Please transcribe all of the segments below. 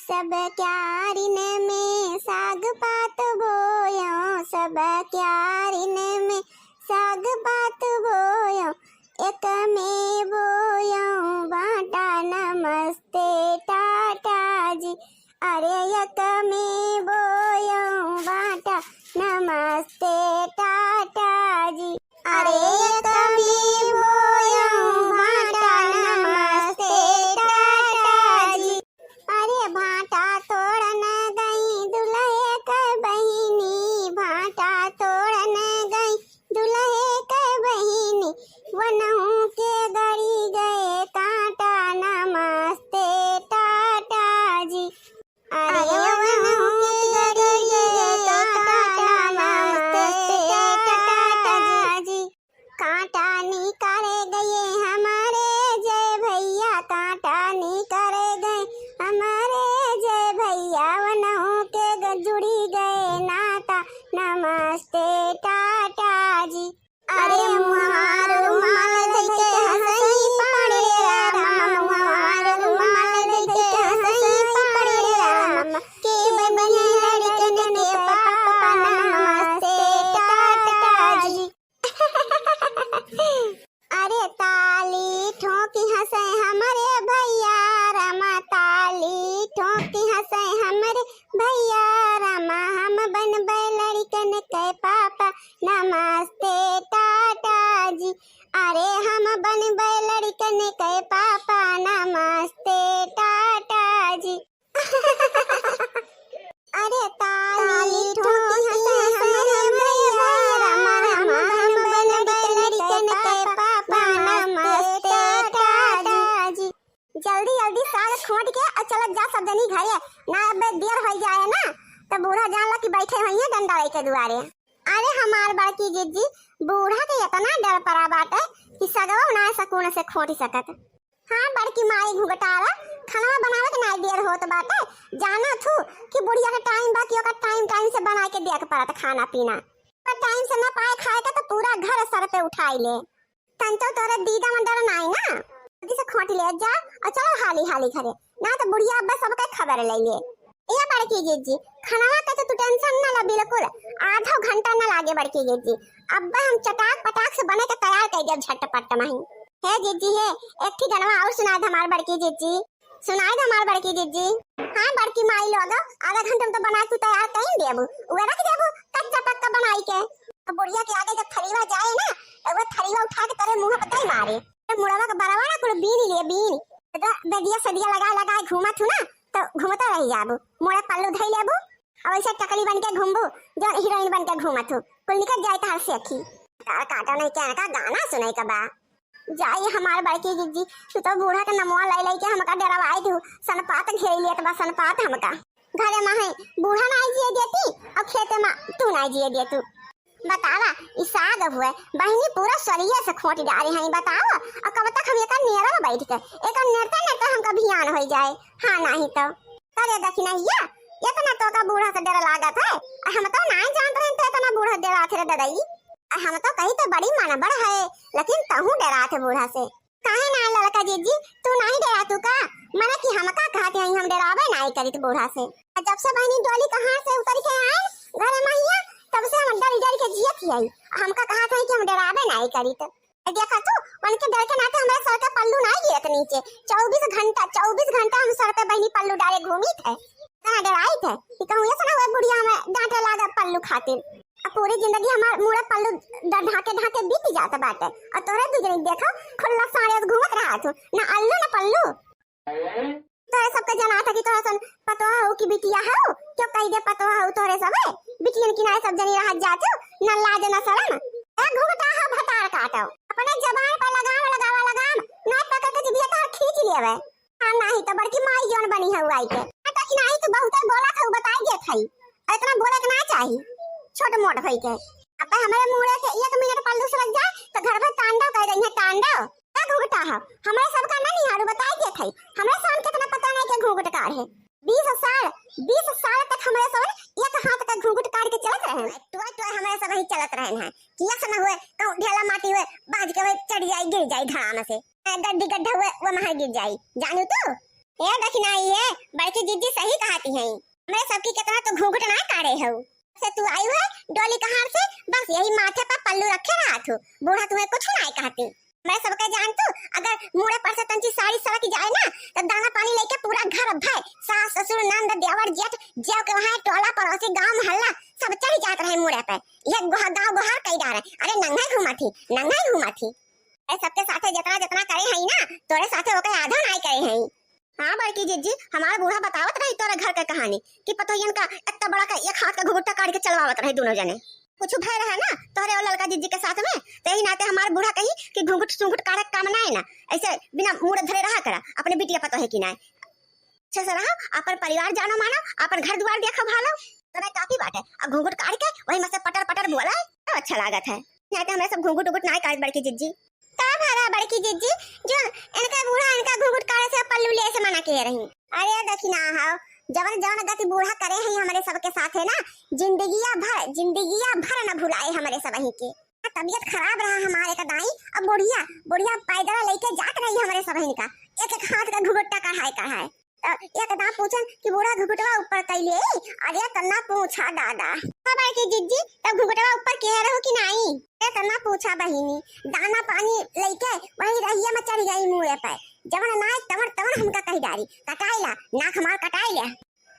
सब क्यारिन में साग पात बोयो, सब क्यारिन में साग पात बोयो, एक में बोयो बाटा नमस्ते टाटा जी। अरे एक में बोयो बाटा नमस्ते टाटा जी। अरे एक में बोयो बाटा नमस्ते टाटा जी। अरे भाटा तोड़न गई दुल्हे के बहिनी, भाटा तोड़न गई दुल्हे के बहिनी, वनहु के गड़ी गए कांटा नमस्ते टाटा जी। अरे वनहु के गड़ी गए कांटा नमस्ते टाटा जी। कांटा निकाले गए हमारे जय भैया, कांटा निकाले गए हमारे जय भैया, वनों के जुड़ी गए नाता नमस्ते टाटा जी। अरे मुहार रुमाल देके हंसई पड़े राम, मुहार रुमाल देके हंसई पड़े राम, के बनी लड़कन के पापा नमस्ते टाटा जी। अरे ताली ठोकी हंसे हमारे भैया रामा, ताली ठोकी हंसे हमारे भैया रामा, हम बनबे लड़कन के पापा नमस्ते टाटा जी। अरे हम बनबे लड़कन के पापा नमस्ते टाटा जी। अरे ताली ठोकी हंसे हमारे भैया रामा, हम बनबे लड़कन के पापा नमस्ते टाटा जी। जल्दी जल्दी साग खोट के और चलत जा सब जनी घरे, ना अब देर हो जाए ना तो बूढ़ा जानला कि बैठे हुई है डंडा के दुआरे। अरे हमार बड़की जीजी बूढ़ा के इतना डर पड़ा बाटे कि सगवा ना सकून से खोटी सकत। हाँ बड़की माई घुघटाला खाना बनावे के ना देर होत बाटे, जाना थू कि बुढ़िया के टाइम बा कि ओकर टाइम से बना के देख पड़त खाना पीना, पर टाइम से ना पाए खाए के तो पूरा घर सर पे उठाई ले। तंतो तोरे दीदा में डर नाई ना, जल्दी से खोटी ले जा और चलो हाली हाली घरे, ना तो बुढ़िया अब्बा सबके खबर ले लिए। ये बड़की जीजी खाना का तो तू टेंशन ना ला, बिल्कुल आधा घंटा ना लागे बड़की जीजी, अब्बा हम चटाक पटाक से बने के तैयार कर दिया झटपट माही। है जीजी है एक ठीक गनवा और सुनाए हमार बड़की जीजी, सुनाए हमार बड़की जीजी। हाँ बड़की माई लोग आधा घंटे में तो बना तू तैयार कहीं देबू, उहे रख देबू कच्चा पक्का बनाई के। तो बुढ़िया के आगे जब थरीवा जाए ना तो वो थरीवा उठा के तेरे मुंह पे मारे, तो मुड़वा का बराबर ना कुल बीन लिए बीन तो बेदिया सदिया लगा घूमा थू ना तो घूमता रह जाबू, मोड़ा पल्लू धई लेबू और ऐसे टकली बन के घूमबू जो हीरोइन बन के घूमा थू, कुल निकल जाए तार से अखी तार काटा नहीं क्या का गाना सुनाई का बा। जाई हमार बड़की जीजी तू तो बूढ़ा के नमवा लाई के हमका डरावाई थू, सनपात घेर लिए तो बस सनपात हमका घरे में है बूढ़ा ना जिए देती और खेते में तू ना जिए दे तू। बतावा ई साग हुए बहिनी पूरा शरीर से खोटी डाली है, बतावा और कब तक हम एक नेरा में बैठ के एक नेरता नेरता हमका भियान हो जाए। हाँ नहीं तो करे देखी नहीं या इतना तो का बूढ़ा से डर लागत है, हम तो नहीं जानते हैं तो इतना बूढ़ा डरा थे ददाई, हम तो कहीं तो बड़ी मानबड़ है लेकिन तहू डरा थे बूढ़ा से। काहे ना लड़का जीजी तू नहीं डरा तू का मने कि हमका कहते हैं हम डरावे नहीं करी तो बूढ़ा से। जब से बहनी डोली कहां से उतर के आए घर में तब से हम डर के जियत ही हमका कहा था कि हम डरावे नहीं करी तो देखा तू उनके डर के नाते हमारे सर का पल्लू नहीं गिरत नीचे, 24 घंटा हम सर पे बहनी पल्लू डाले घूमी थे ना डराई थे कि कहूं ये सुना हुआ बुढ़िया में डांटे लागा पल्लू खातिर। अब पूरी जिंदगी हमार मुड़ा पल्लू ढाके बीत जाता बाटे और तोरे दूसरे देखो खुला साड़े घूमत रहा तू ना अल्लू ना पल्लू। तोरे सबके जना था कि तोरा सन पतवा हो कि बिटिया हो क्यों कह दे पतवा हो तोरे सबे बिटियन किनारे सब जनी रह जातो न लाज न शरम ए घुघटा हा भटार काटो अपने जबान पर लगाम ना पकड़ के जिबिया तार खींच लेवे। हां नहीं तो बड़की माई जोन बनी है आई के तो कि नहीं तो बहुत बोला था बताई दे थई इतना बोले के ना चाही छोट मोट होई के। अब हमारे मुंह के 1 मिनट पल्लू से लग जाए तो घर में तांडव कर रही है तांडव ए घुघटा हा हमारे सबका ना निहारू बताई दे थई हमरे सान कितना पता नहीं के घुघटकार है 20 साल तक हमारे सब एक हाथ का घुंघट काट के चलत रहे हैं, तो हमारे सब ही चलत रहे हैं किया से ना हुए कहूं ढेला माटी हुए बाज के चढ़ जाई गिर जाई घाम से गड्डी गड्ढा हुए वो महा गिर जाई जानू तो ये देखना ये बड़की जीजी सही कहती हैं। मैं सबकी कितना तो घूंघट ना काढ़े हो से तू आई है डोली कहां से, बस यही माथे पर पल्लू रखे रहा तू, बूढ़ा तुम्हें कुछ नहीं कहती। मैं सबके जानतू अगर मुड़े पर से तंची साड़ी सड़क जाए ना तो दाना पानी लेके पूरा घर भाई सास ससुर नंद देवर जेठ जेव के वहां टोला पड़ोसी गांव मोहल्ला सब चढ़ जात रहे मुड़े पे। ये गांव गोहार कई डारे अरे नंगा घुमा थी ए सबके साथे जितना जितना करे है ना तोरे साथे ओके आधा नहीं करे है। हां बड़की जीजी हमारा बूढ़ा बतावत रही तोरे घर के कहानी कि पतोयन का इतना बड़ा का एक हाथ का घुघुट्टा काट के चलवावत रहे दोनों जने। कुछ भय रहा ना तोरे और लड़का जीजी के साथ में तेही नाते हमारे बूढ़ा कहीं कि घुंघट सुंघट काढ़े काम ना है ना ऐसे बिना मुड़ धरे रहा करा अपने बिटिया पतो है कि ना अच्छा से रहा अपन परिवार जानो मानो अपन घर द्वार देखो भालो तोरे काफी बात है। अब घुंघट काट के वही में से पटर पटर बोला तो अच्छा लागत है नाते हमें सब घुंघट उघट ना काट बड़की जीजी का भरा बड़की जीजी जो इनका बूढ़ा इनका घुंघट काढ़े से पल्लू ले से मना के रही। अरे देखी ना हां जवन जवन गति बूढ़ा करे हैं हमारे सबके साथ है ना जिंदगिया भर न भुलाए हमारे सब ही के। तबीयत खराब रहा हमारे का दाई अब बुढ़िया पैदल लेके जात रही हमारे सब ही का एक एक हाथ का घुघुट्टा कढ़ाए एक दांत पूछन कि बूढ़ा घुघुटवा ऊपर कैले अरे तन्ना पूछा दादा खबर की जिज्जी तब घुघुटवा ऊपर कह रहो कि नहीं ए तन्ना पूछा बहिनी दाना पानी लेके वही रहिया में चढ़ गई मुड़े पे जवन ना तवन हमका कही डारी कटाइला नाक हमार कटाइला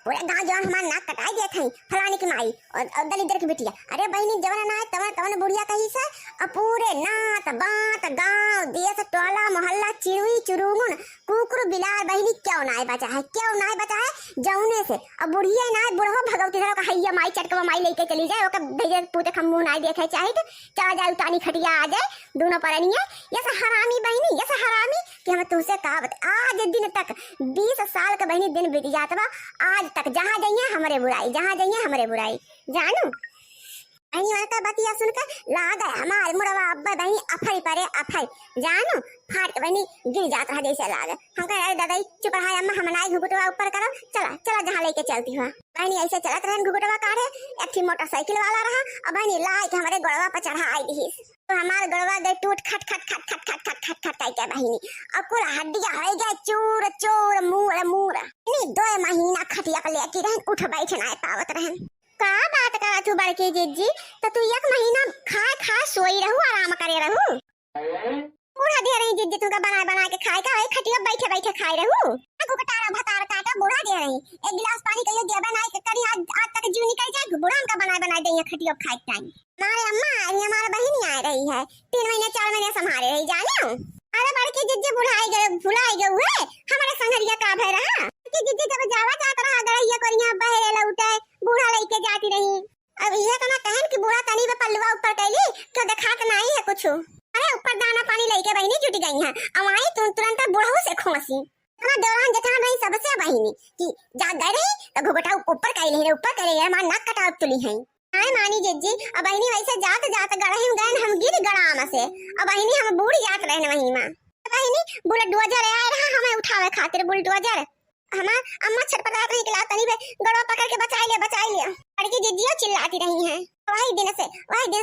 पूरे गांव जवन हमार नाक कटाई दिए थे फलाने की माई और दलिदर की बिटिया अरे बहिनी जवन ना तवन बुढ़िया कही से पूरे नात बात गांव देश टोला मोहल्ला चिड़ुई चुरुमुन कुकुर बिलार बहिनी क्यों ना बचा है जौने से अब बुढ़िया ना बुढ़वा भगवती धरो का हैया माई चटकवा माई लेके चली जाए ओके भेजे पूते खम्मू ना देखे चाहे तो चला जाए उतानी खटिया आ जाए दोनों परनिया ये हरामी बहिनी ये हरामी कि हम तुमसे कहा आज दिन तक 20 साल का बहिनी दिन बीत जात बा आज तक जहाँ जाइए हमारे बुराई जानू अही वाला बतिया सुनकर लाग हमारे मुड़वा अब्बा बहनी अफई जानू फाट बहनी गिर जाता है जैसे लाग हम कह अरे दादा चुप रहा अम्मा हम नाई घुघुटवा ऊपर करो चला जहाँ लेके चलती हुआ बहनी ऐसे चलत रहे घुघुटवा काढ़े एक थी मोटरसाइकिल वाला रहा और बहनी लाई के हमारे गड़वा पर चढ़ाई दी तो हमारे गड़वा गए टूट खट क्या बहनी और कुल हड्डियां हो गए चूर मूर नहीं 2 महीना खटिया पर लेके रहन उठ बैठ ना पावत रहन का बात करा तू बड़की जीजी तो तू 1 महीना खा सोई रहू आराम करे रहू बूढ़ा दे रही जीजी तुमका बना के खाए का खटिया बैठे खाए रहू को कटारा भतार काटा बूढ़ा दे रही एक गिलास पानी कहियो देबे नहीं के करी आज तक जीव निकल जाए बूढ़ा हमका बना देंगे खटिया खाए टाइम हमारे अम्मा और हमारा बहन आ रही है 3 महीने 4 महीने संभाले रही जाने अरे बड़की जीजी भुलाई गए हुए हमारे संगरिया का भय रहा कि जीजी जब जावा जात रहा गड़ैया करिया बहरे लौटे बूढ़ा लेके जाती रही अब ये तो ना कहन कि बूढ़ा तनी पे पल्लुआ ऊपर कैली तो दिखात नहीं है कुछ अरे ऊपर दाना पानी लेके बहनी जुट गई है अमाई तुरंत बूढ़ा से खोसी ना दौरान जता नहीं सबसे बहनी कि जा गए रही तो घुघुटा ऊपर कैली हमार नाक कटा तुली है आए मानी जीजी अब बहनी वैसे जात गड़े हम गिर गड़ाम से अब बहनी हम बूढ़ जात रहे वही मां बहनी बुलडोजर आए रहा हमें उठावे खातिर बुलडोजर हमार अम्मा छटपटा रही कि तनी पे गड़वा पकड़ के बचा लिया लड़की जीजियो चिल्लाती रही हैं वही दिन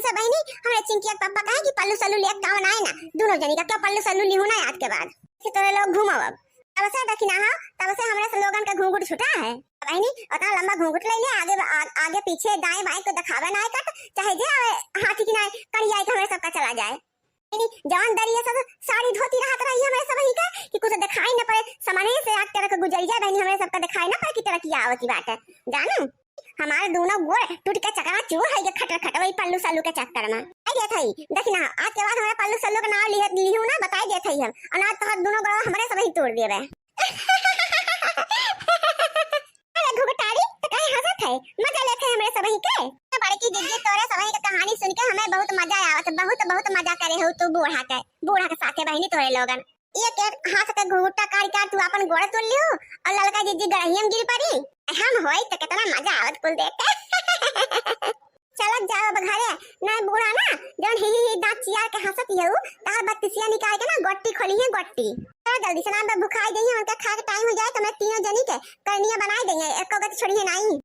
से बहनी हमारे चिंकिया पापा कहे कि पल्लू सल्लू ले काम ना है ना दोनों जनी का क्या पल्लू सल्लू लिहू ना आज के बाद कि तोरे लोग घुमाओ अब से देखी ना तब से हमारे लोगन का घूंघट छुटा है बहनी उतना लंबा घूंघट ले ले आगे पीछे दाएं बाएं को दिखावे ना कट चाहे जे हाथी की ना करिया के हमारे सबका चला जाए जान दरिया सब साड़ी धोती रहत रही हमारे सब ही का कि कुछ दिखाई न पड़े समाने से आग तरह का गुजर जाए बहनी हमारे सबका दिखाई न पड़े की तरह की आवती बात है जानू हमारे दोनों गोड़ टूट के चकरा चूर है खट वही पल्लू सल्लू के चक्कर में आई गया थई देखी ना आज के बाद हमारे पल्लू सल्लू का नाम लिहू ना बताई दिया थई हम अनाज तो दोनों गोड़ हमारे सब ही तोड़ दिए अरे घुघटारी तो कहीं हंसत है मजा लेते हैं हमारे सब ही के बड़की जीजी तोरे सब ही का कहानी सुन के हमें बहुत मजा आवत बहुत मजा करे हो तू बूढ़ा के साथे बहनी तोरे लोगन ये के हाथ के घुघुट्टा काट तू अपन गोड़ तोड़ लियो और लड़का जीजी गड़हिया में गिर पड़ी हम होई तो कितना मजा आवत कुल देख चलत जाओ घरे ना बूढ़ा ना जौन ही दांत चियार के हंसत यहू तार बत्तीसिया निकाल के ना गोट्टी खोली है गोट्टी तो जल्दी से ना भुखाई देंगे उनका खा के टाइम हो जाए तो मैं तीनों जनी के करनिया बनाई देंगे एक को छोड़िए नहीं